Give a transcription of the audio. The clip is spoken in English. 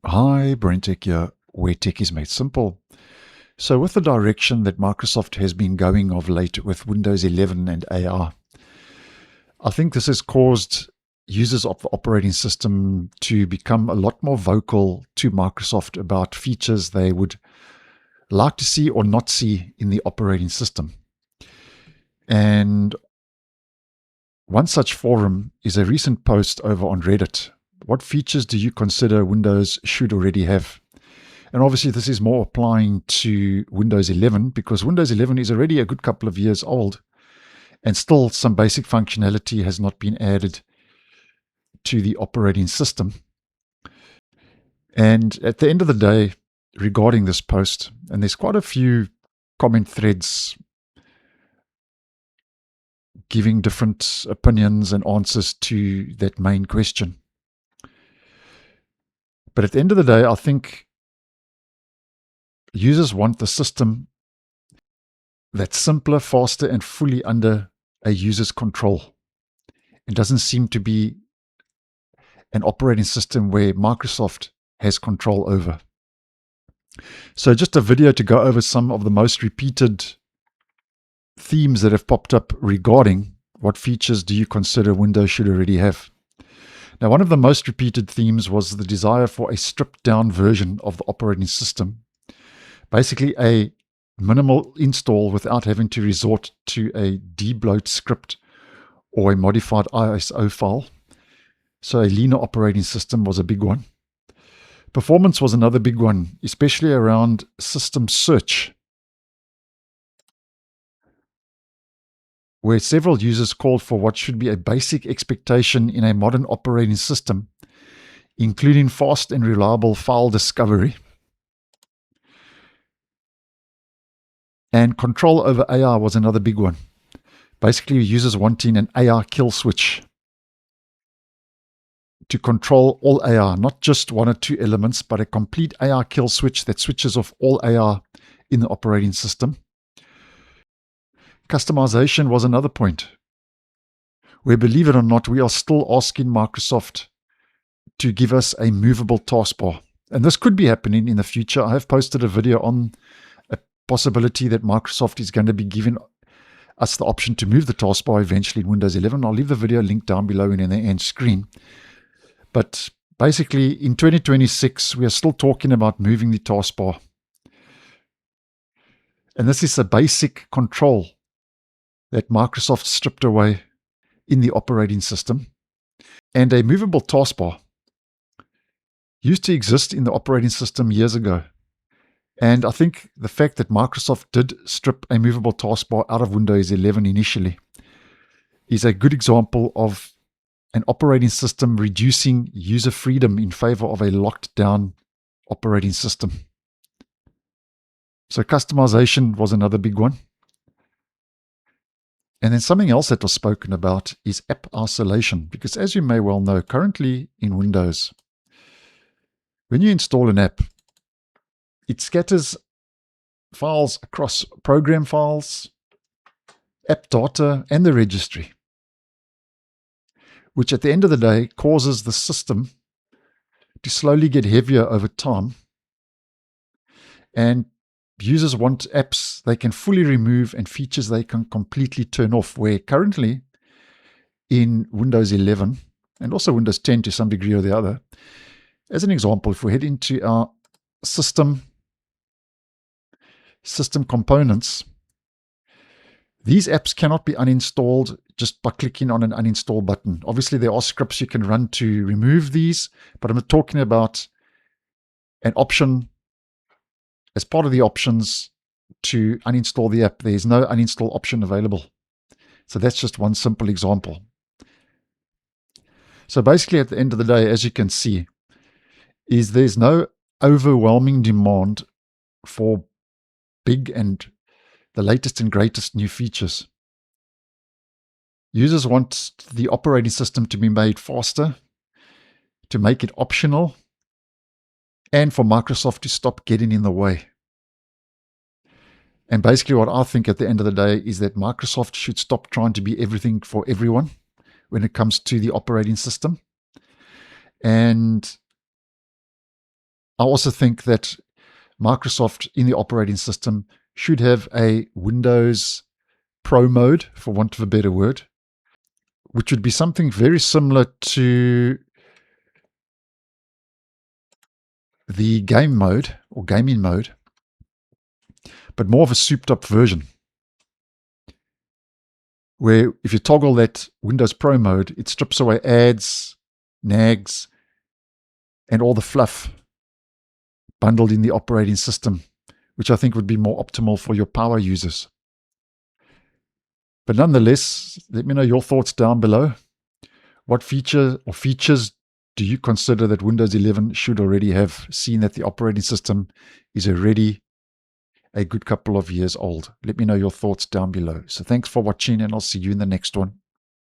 Hi, BrenTech here, where tech is made simple. So with the direction that Microsoft has been going of late with Windows 11 and AI, I think this has caused users of the operating system to become a lot more vocal to Microsoft about features they would like to see or not see in the operating system. And one such forum is a recent post over on Reddit. What features do you consider Windows should already have? And obviously, this is more applying to Windows 11 because Windows 11 is already a good couple of years old and still some basic functionality has not been added to the operating system. And at the end of the day, regarding this post, and there's quite a few comment threads giving different opinions and answers to that main question. But at the end of the day, I think users want the system that's simpler, faster, and fully under a user's control. It doesn't seem to be an operating system where Microsoft has control over. So just a video to go over some of the most repeated themes that have popped up regarding what features do you consider Windows should already have. Now, one of the most repeated themes was the desire for a stripped down version of the operating system. Basically a minimal install without having to resort to a debloat script or a modified ISO file. So a leaner operating system was a big one. Performance was another big one, especially around system search, where several users called for what should be a basic expectation in a modern operating system, including fast and reliable file discovery. And control over AI was another big one. Basically, users wanting an AI kill switch to control all AI, not just one or two elements, but a complete AI kill switch that switches off all AI in the operating system. Customization was another point, where, believe it or not, we are still asking Microsoft to give us a movable taskbar. And this could be happening in the future. I have posted a video on a possibility that Microsoft is going to be giving us the option to move the taskbar eventually in Windows 11. I'll leave the video link down below in the end screen. But basically, in 2026, we are still talking about moving the taskbar. And this is a basic control that Microsoft stripped away in the operating system. And a movable taskbar used to exist in the operating system years ago. And I think the fact that Microsoft did strip a movable taskbar out of Windows 11 initially is a good example of an operating system reducing user freedom in favor of a locked down operating system. So customization was another big one. And then something else that was spoken about is app isolation, because as you may well know, currently in Windows, when you install an app, it scatters files across program files, app data, and the registry, which at the end of the day causes the system to slowly get heavier over time. And users want apps they can fully remove and features they can completely turn off, where currently in Windows 11 and also Windows 10 to some degree or the other, as an example, if we head into our system components, these apps cannot be uninstalled just by clicking on an uninstall button. Obviously, there are scripts you can run to remove these, but I'm talking about an option as part of the options to uninstall the app. There's no uninstall option available. So that's just one simple example. So basically, at the end of the day, as you can see, is there's no overwhelming demand for big and the latest and greatest new features. Users want the operating system to be made faster, to make it optional, and for Microsoft to stop getting in the way. And basically what I think at the end of the day is that Microsoft should stop trying to be everything for everyone when it comes to the operating system. And I also think that Microsoft in the operating system should have a Windows Pro mode, for want of a better word, which would be something very similar to the game mode or gaming mode, but more of a souped up version, where if you toggle that Windows Pro mode, it strips away ads, nags, and all the fluff bundled in the operating system, which I think would be more optimal for your power users. But nonetheless, let me know your thoughts down below. What features do you consider that Windows 11 should already have, seen that the operating system is already a good couple of years old? Let me know your thoughts down below. So thanks for watching, and I'll see you in the next one.